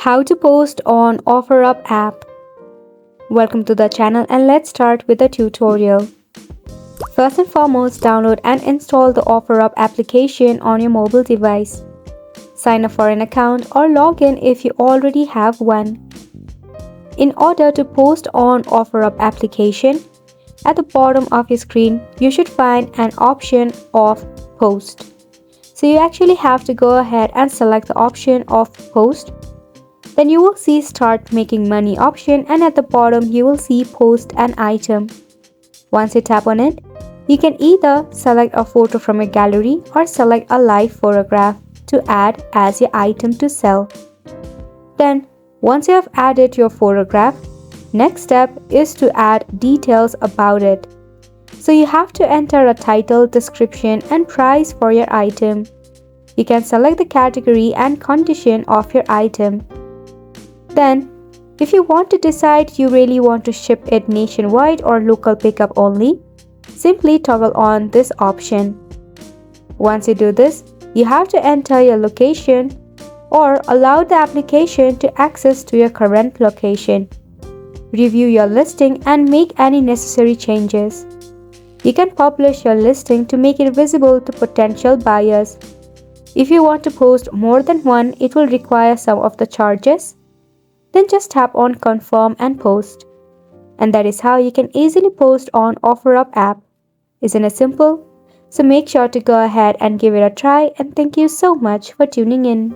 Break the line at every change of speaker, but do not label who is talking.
How to post on OfferUp app. Welcome to the channel and let's start with the tutorial. First and foremost, download and install the OfferUp application on your mobile device. Sign up for an account or log in if you already have one. In order to post on OfferUp application, at the bottom of your screen, you should find an option of Post. So you actually have to go ahead and select the option of Post. Then you will see Start Making Money option, and at the bottom you will see Post an Item. Once you tap on it, you can either select a photo from your gallery or select a live photograph to add as your item to sell. Then, once you have added your photograph, next step is to add details about it. So you have to enter a title, description and price for your item. You can select the category and condition of your item. Then, if you want to decide you really want to ship it nationwide or local pickup only, simply toggle on this option. Once you do this, you have to enter your location or allow the application to access to your current location. Review your listing and make any necessary changes. You can publish your listing to make it visible to potential buyers. If you want to post more than one, it will require some of the charges. Then just tap on Confirm and Post. And that is how you can easily post on OfferUp app. Isn't it simple? So make sure to go ahead and give it a try, and thank you so much for tuning in.